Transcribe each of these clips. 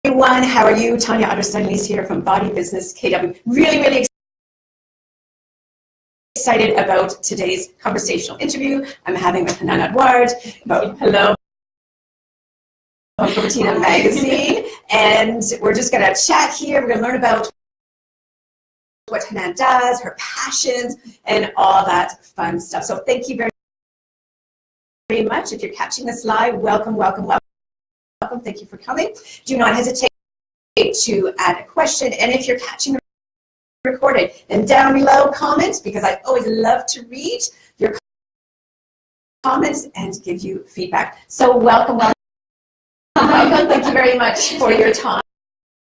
everyone, how are you? Tanya Otterstein-Liehs here from Body Business KW. Really excited about today's conversational interview I'm having with Hanan Edward about Motivational magazine, and we're just going to chat here. We're going to learn about what Hanan does, her passions, and all that fun stuff. So thank you very much. If you're catching this live, welcome. Thank you for coming. Do not hesitate to add a question, and if you're catching the recorded, then down below comment, because I always love to read your comments and give you feedback. So welcome. Thank you very much for your time.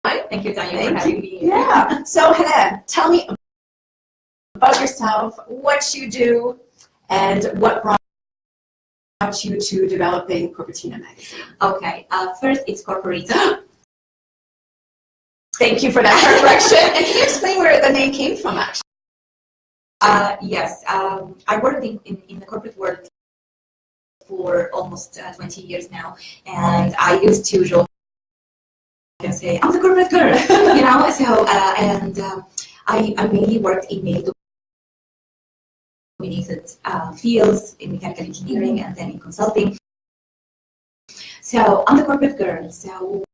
Thank you, Tanya, for having me. Yeah. So Hanan, tell me about yourself, what you do, and what brought you to developing Corporatina magazine. Okay. First, it's Corporate. Thank you for that correction. And can you explain where the name came from, actually? Yes. I worked in the corporate world for almost 20 years now, and I used to joke and say, I'm the corporate girl, you know. So, I mainly worked in male-dominated fields in mechanical engineering and then in consulting. So I'm the corporate girl. So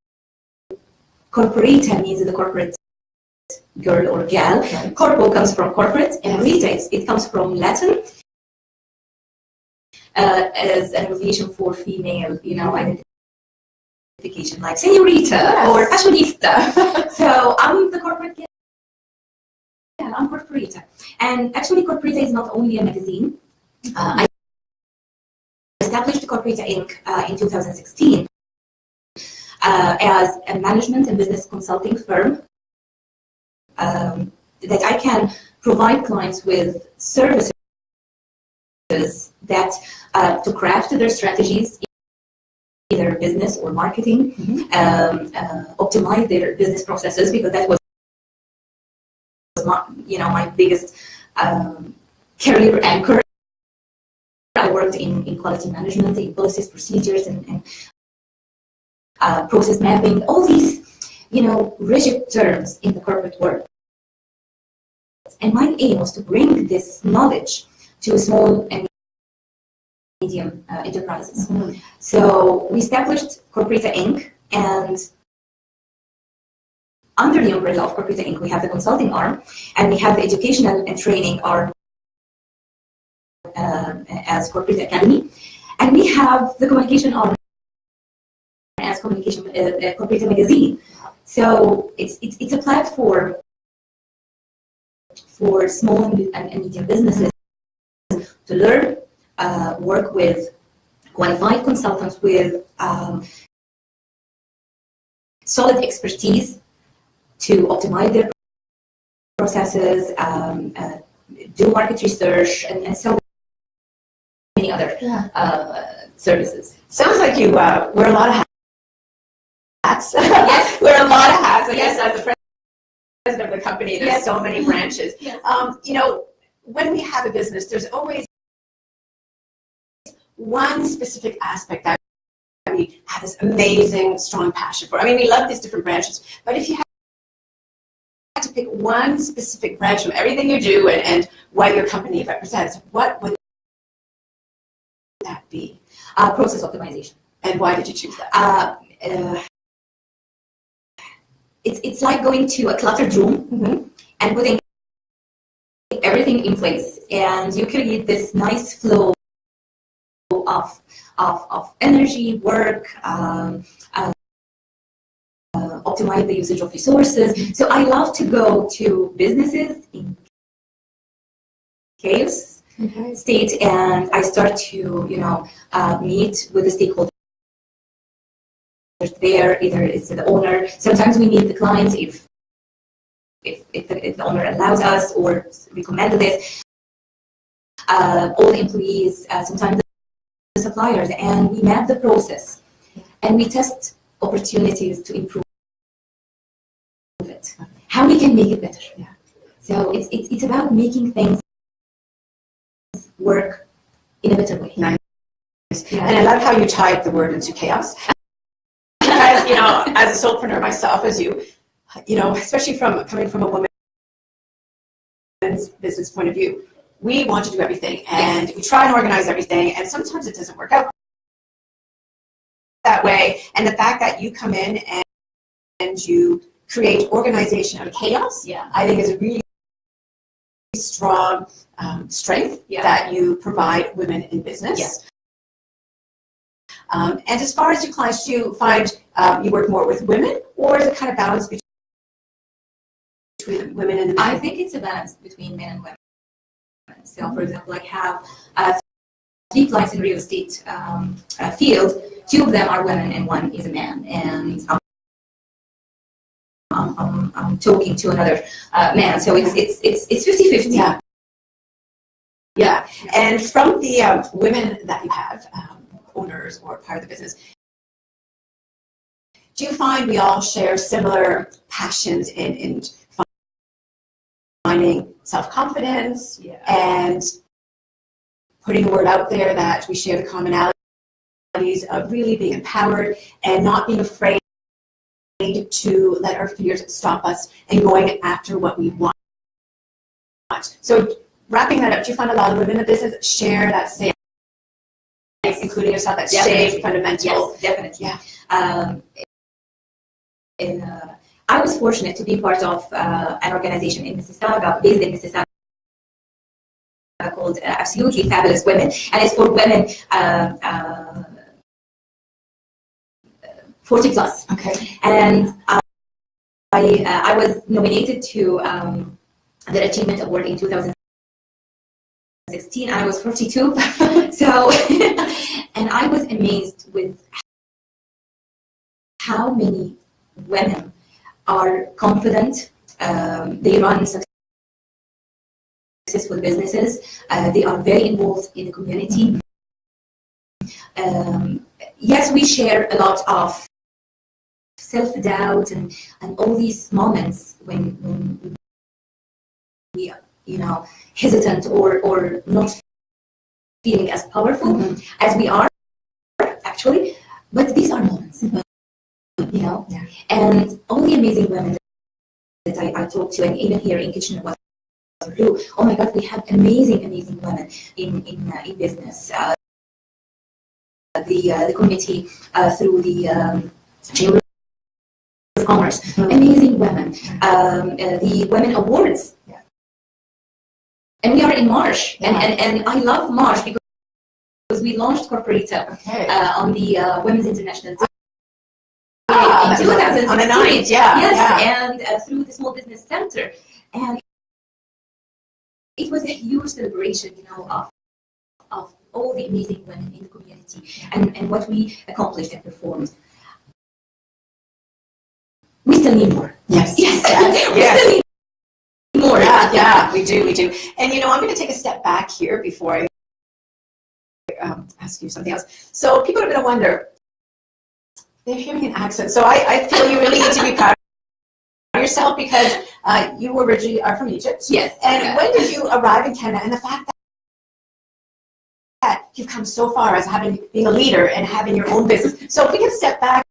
Corporata means the corporate girl or gal. Right. Corpo comes from corporate, and Rita, it comes from Latin as an abbreviation for female, you know, identification, like señorita or fashionista. So I'm the corporate gal. Yeah, I'm Corporata. And actually, Corporata is not only a magazine. I established Corporata Inc. In 2016. As a management and business consulting firm that I can provide clients with services that to craft their strategies, either business or marketing, optimize their business processes, because that was my biggest career anchor. I worked in quality management, in policies, procedures, and process mapping, all these, rigid terms in the corporate world. And my aim was to bring this knowledge to small and medium enterprises. So we established Corporata Inc. And under the umbrella of Corporata Inc., we have the consulting arm, and we have the educational and training arm as Corporata Academy, and we have the communication arm as Corporata Magazine. So it's a platform for small and medium businesses to learn, work with qualified consultants with solid expertise to optimize their processes, do market research, and so many other services. Sounds like you wear a lot of hats. Yes. Wear a lot of hats. I guess as the president of the company, there's so many branches. Yes. When we have a business, there's always one specific aspect that we have this amazing, strong passion for. I mean, we love these different branches, but if you had to pick one specific branch from everything you do and what your company represents, what would that be? Process optimization. And why did you choose that? It's like going to a cluttered room and putting everything in place, and you create this nice flow of energy, work, optimize the usage of resources. So I love to go to businesses in chaos state, and I start to meet with the stakeholders there. Either it's the owner. Sometimes we meet the clients if the owner allows us or recommended this. All the employees, sometimes the suppliers, and we map the process and we test opportunities to improve it. How we can make it better. Yeah. So it's about making things work in a better way. Nice. Yeah. And I love how you tied the word into chaos. as, as a solopreneur myself, as you, especially coming from a woman's business point of view, we want to do everything, and we try and organize everything, and sometimes it doesn't work out that way. And the fact that you come in and you create organization out of chaos, I think is a really strong strength that you provide women in business. And as far as your clients, do you find you work more with women, or is it kind of balanced between women and men? I think it's a balance between men and women. So, for example, I have 3 clients in real estate field. 2 of them are women and 1 is a man. And I'm talking to another man, so it's 50-50. Yeah. And from the women that you have, owners or part of the business, do you find we all share similar passions in finding self-confidence and putting the word out there, that we share the commonalities of really being empowered and not being afraid to let our fears stop us and going after what we want? So wrapping that up, do you find a lot of women in the business share that same, including yourself, that same fundamental? Yes, definitely. I was fortunate to be part of an organization in Mississauga, based in Mississauga, called Absolutely Fabulous Women, and it's for women 40 plus. Okay. And I was nominated to the Achievement Award in 2016. I was 42, so and I was amazed with how many women are confident. They run successful businesses. They are very involved in the community. Yes, we share a lot of self-doubt and all these moments when we hesitant or not feeling as powerful as we are actually. But these are moments, and all the amazing women that I talk to, and even here in Kitchener, oh my God, we have amazing women in business. The community through the Chamber of Commerce, amazing women. The Women Awards, and we are in March, and I love March because we launched Corporita on the Women's International Day. In 2016. On the 9th, and through the Small Business Center, and it was a huge celebration, of all the amazing women in the community and what we accomplished and performed. We still need more. Yes. We still need more. Yeah, we do. And I'm going to take a step back here before I ask you something else. So people are going to wonder, they're hearing an accent. So I feel you really need to be proud of yourself, because you originally are from Egypt. Yes. And when did you arrive in Canada? And the fact that you've come so far as being a leader and having your own business. So if we can step back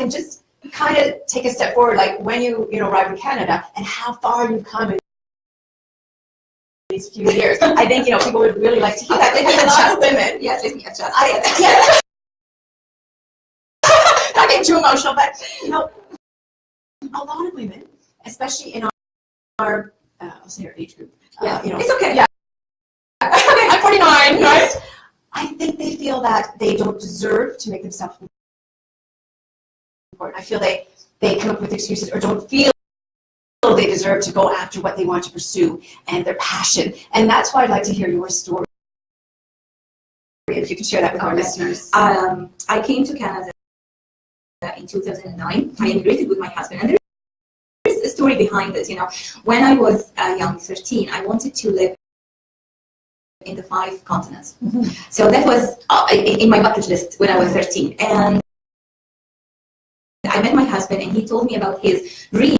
and just kind of take a step forward, like when you arrived in Canada and how far you've come in these few years. I think people would really like to hear that. Because a lot of women. Yes, let me adjust. Not getting too emotional, but a lot of women, especially in our I'll say our age group. It's okay. Yeah. I'm 49, right? I think they feel that they don't deserve to make themselves important. I feel they come up with excuses or don't feel they deserve to go after what they want to pursue and their passion. And that's why I'd like to hear your story. If you could share that with our listeners. I came to Canada in 2009. I immigrated with my husband, and there's a story behind this. When I was young, 13, I wanted to live in the 5 continents. So that was in my bucket list when I was 13. And I met my husband, and he told me about his dream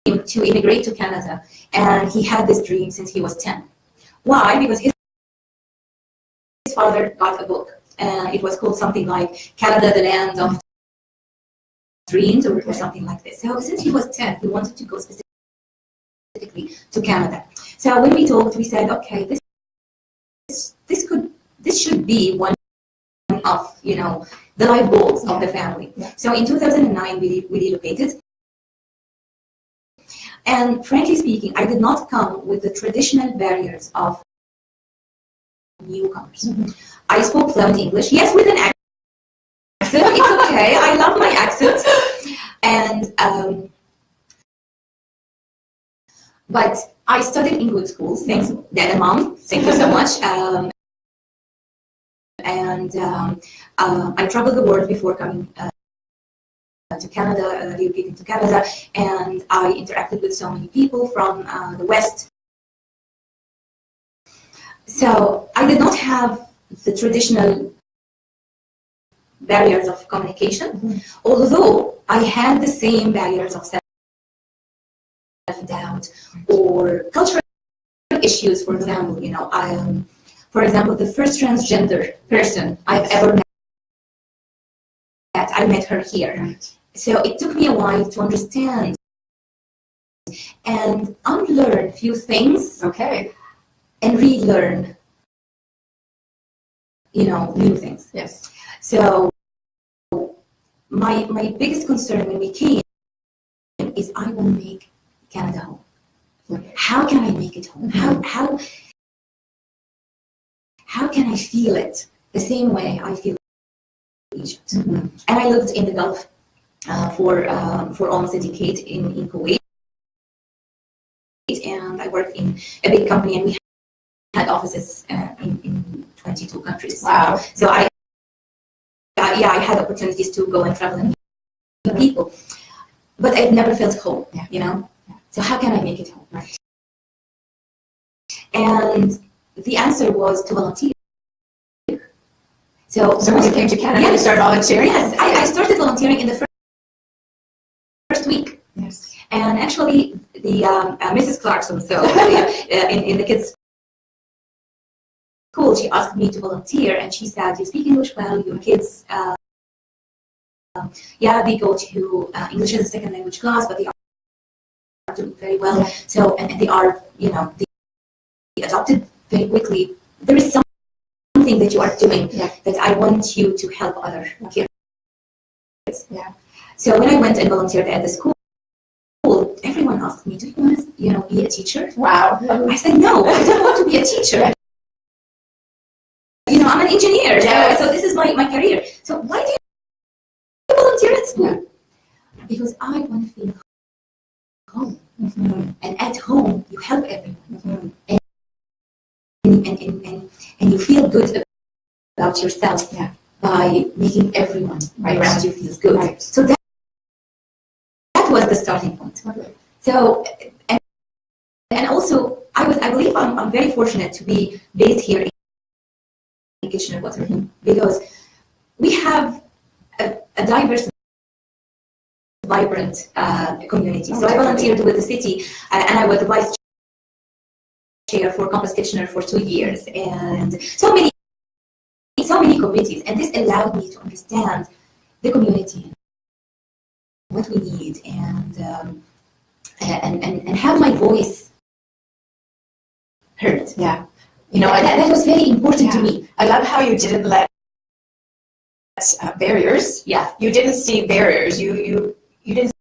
to immigrate to Canada. And he had this dream since he was 10. Why? Because his father got a book, and it was called something like Canada, the Land of dreams or something like this. So since he was 10, he wanted to go specifically to Canada. So when we talked, we said, okay, this should be one of the life goals of the family. Yeah. So in 2009, we relocated. And frankly speaking, I did not come with the traditional barriers of newcomers. Mm-hmm. I spoke fluent English, yes, with an accent. It's okay. I love my accent. And but I studied in good schools. Thanks, Dad and Mom. Thank you so much. I traveled the world before coming to Canada, relocating to Canada, and I interacted with so many people from the West. So I did not have the traditional barriers of communication, although I had the same barriers of self-doubt or cultural issues. For example, for example, the first transgender person I've ever met, I met her here. Right. So it took me a while to understand and unlearn a few things. Okay. And relearn, new things. Yes. So my biggest concern when we came is I want to make Canada home. Okay. How can I make it home? How can I feel it the same way I feel Egypt? Mm-hmm. And I lived in the Gulf for almost a decade in Kuwait, and I worked in a big company, and we had offices in 22 countries. Wow. So I had opportunities to go and travel and meet people, but I've never felt home. Yeah. So how can I make it home? Right. And the answer was to volunteer. So when you came to Canada, you started volunteering? Yes, I started volunteering in the first week. Yes. And actually, the Mrs. Clarkson, so in the kids' school, she asked me to volunteer, and she said, "You speak English well. Your kids, they go to English as a second language class, but they are doing very well. Yeah. So and they are, they adopted very quickly. There is something that you are doing that I want you to help other kids." Yeah. So when I went and volunteered at the school, everyone asked me, "Do you want to, be a teacher?" Wow. I said, "No, I don't want to be a teacher. I'm an engineer, so this is my career. So why do you volunteer at school?" Yeah. Because I want to feel home. Mm-hmm. And at home, you help everyone. Mm-hmm. And you feel good about yourself by making everyone around you feel good. Right. So that was the starting point. Okay. So, and also, I believe I'm very fortunate to be based here in Kitchener-Waterloo, because we have a diverse, vibrant community. So I volunteered with the city, and I was the vice chair for Campus Kitchener for 2 years, and so many committees, and this allowed me to understand the community, what we need, and have my voice heard. Yeah. That was very important to me. I love how you didn't let barriers. Yeah. You didn't see barriers. You didn't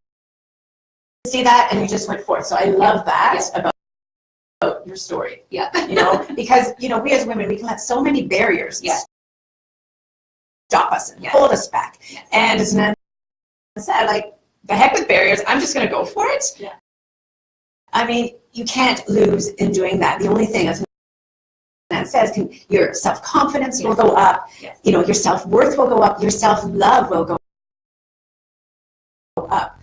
see that, and you just went forth. So I love that about your story. Yeah. Because we as women, we can let so many barriers stop us and hold us back. Yes. And as Nan said, like, the heck with barriers, I'm just going to go for it. Yeah. I mean, you can't lose in doing that. The only thing, as Nan says, your self-confidence will go up. Yes. Your self-worth will go up. Your self-love will go up.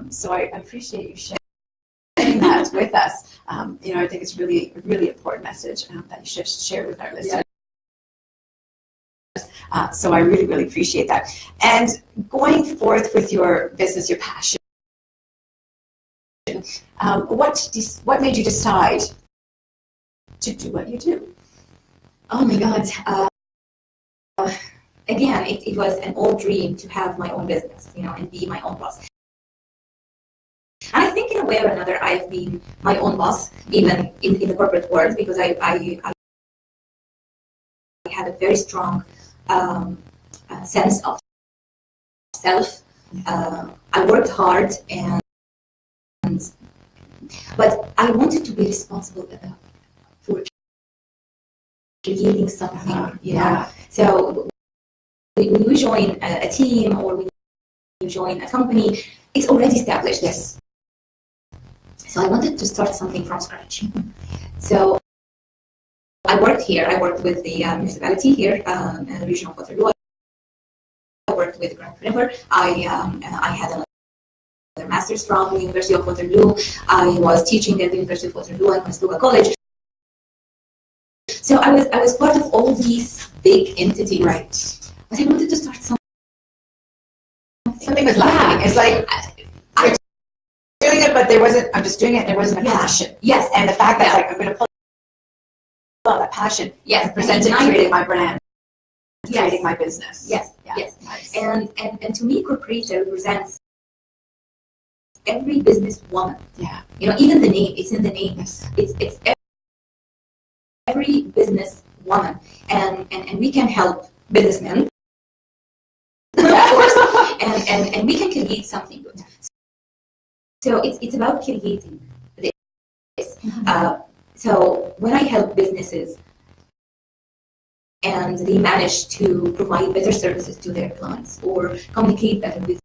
So I appreciate you sharing that with us. I think it's really a really important message that you should share with our listeners. So I really, really appreciate that. And going forth with your business, your passion, what made you decide to do what you do? Oh my God. again, it was an old dream to have my own business, and be my own boss. And I think in a way or another, I've been my own boss, even in the corporate world, because I had a very strong sense of self. I worked hard, but I wanted to be responsible for creating something, So when you join a team or when you join a company, it's already established. Yes. So I wanted to start something from scratch. So I worked here. I worked with the municipality here in the region of Waterloo. I worked with Grand River. I had another master's from the University of Waterloo. I was teaching at the University of Waterloo and Conestoga College. So I was part of all these big entities. Right. But I wanted to start something. Something was lacking. It's like I'm doing it, but I'm just doing it. There wasn't a passion. Yes. And the fact that like I'm going to pull out that passion. Yes. Creating my brand. Creating my business. Yes. Yeah. Yes. Nice. And to me, corporate represents every businesswoman. Yeah. Even the name. It's in the name. Yes. It's every business woman, and we can help businessmen, of course, and we can create something good. So it's about creating this. So when I help businesses and they manage to provide better services to their clients or communicate better with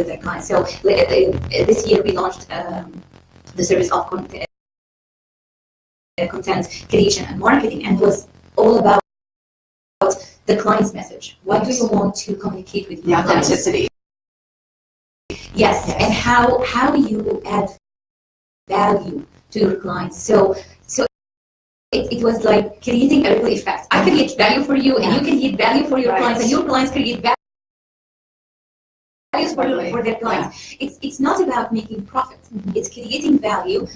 their clients. So this year we launched the service of content creation and marketing, and it was all about the client's message. What do you want to communicate with your clients? Authenticity. Yes, and how you add value to your clients. So it was like creating a ripple effect. I create value for you, and you create value for your clients, and your clients create values for their clients. It's not about making profit. It's creating value.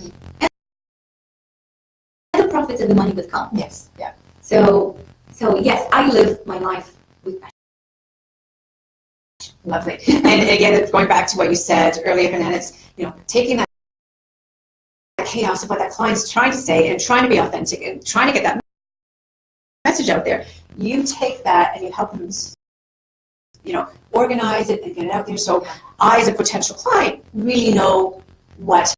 Profits and the money would come. Yes. Yeah. So yes, I live my life with passion. Lovely. And again, it's going back to what you said earlier, and it's taking that chaos of what that client's trying to say and trying to be authentic and trying to get that message out there. You take that and you help them, organize it and get it out there. So I, as a potential client, really know what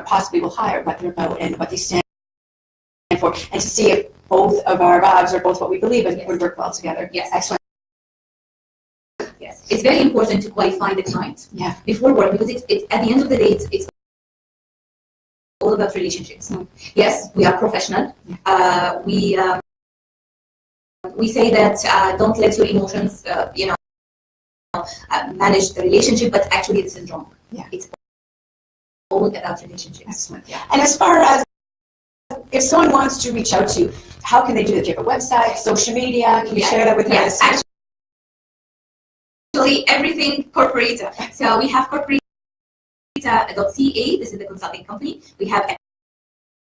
possibly will hire, what they're about, and what they stand for, and to see if both of our vibes or both what we believe in would work well together. Yes. Excellent. Yes. It's very important to qualify the client before work, because it's at the end of the day, it's all about relationships. Yes, we are professional. We say that don't let your emotions, manage the relationship, but actually this is wrong. Yeah. It's all about relationships. Excellent. Yeah. And as far as if someone wants to reach out to you, how can they do it? Do you have a website, social media? Can you share that with us? Actually, everything corporate. So we have corporate.ca. This is the consulting company. We have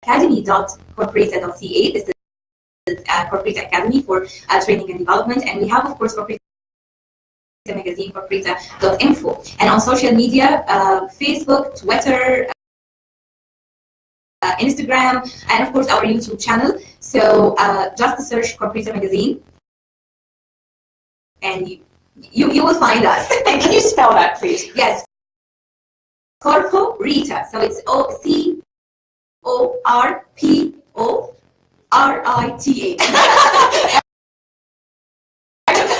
academy.corporate.ca. This is corporate academy for training and development. And we have, of course, corporate magazine, corporate.info. And on social media, Facebook, Twitter, Instagram, and of course our YouTube channel. So just search Corporate Magazine, and you will find us. And can you spell that, please? Yes, Corpo Rita. So it's CORPORITA.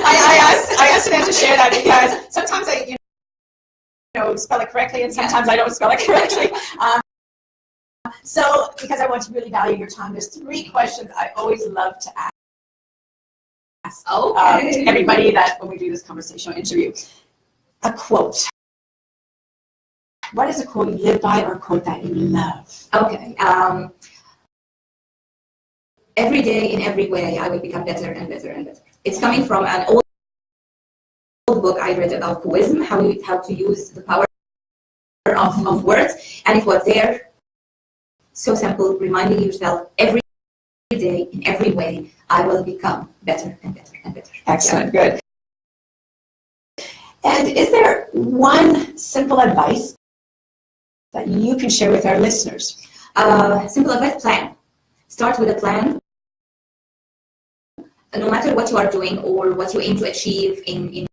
I asked them to share that because sometimes I spell it correctly, and sometimes I don't spell it correctly. So, because I want to really value your time, there's 3 questions I always love to ask everybody that when we do this conversational interview. A quote. What is a quote you live by or a quote that you love? Okay. Every day, in every way, I will become better and better and better. It's coming from an old book I read about poism, how to use the power of words, and it was there. So simple, reminding yourself every day day, in every way, I will become better and better and better. Excellent, good. And is there one simple advice that you can share with our listeners? Simple advice: plan. Start with a plan. No matter what you are doing or what you aim to achieve in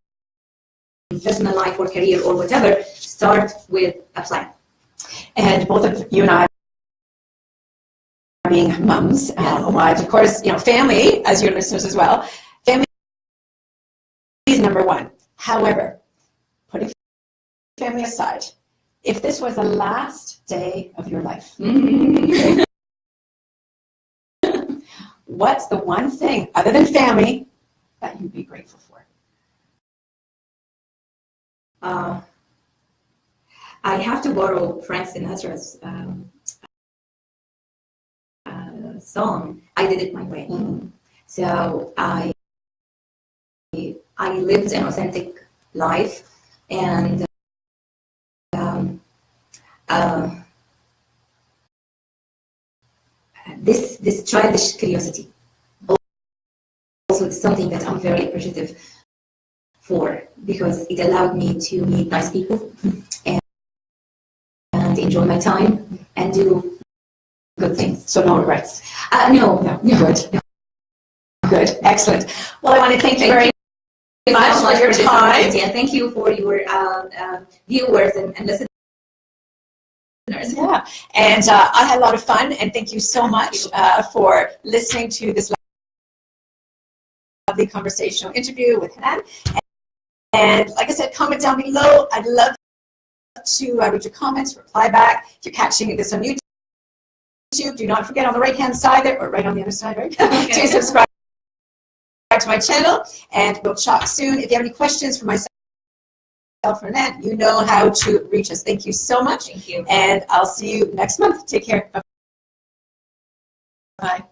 personal life or career or whatever, start with a plan. And both of you and I are being mums, wives, of course, family, as your listeners as well. Family is number one. However, putting family aside, if this was the last day of your life, what's the one thing other than family that you'd be grateful for? I have to borrow Frank Sinatra's song, I Did It My Way. So I lived an authentic life, and this childish curiosity also is something that I'm very appreciative for, because it allowed me to meet nice people and enjoy my time and do good things. So no regrets? No. Good. Good. Excellent. Well, I want to thank you very much for your time. Thank you for your viewers and listeners. Yeah, and I had a lot of fun, and thank you so much for listening to this lovely conversational interview with Hanan. And like I said, comment down below. I'd love to read your comments, reply back. If you're catching this on YouTube, do not forget on the right-hand side there, or right on the other side, right? To subscribe to my channel, and we'll talk soon. If you have any questions for myself or Hanan, you know how to reach us. Thank you so much. Thank you. And I'll see you next month. Take care. Bye.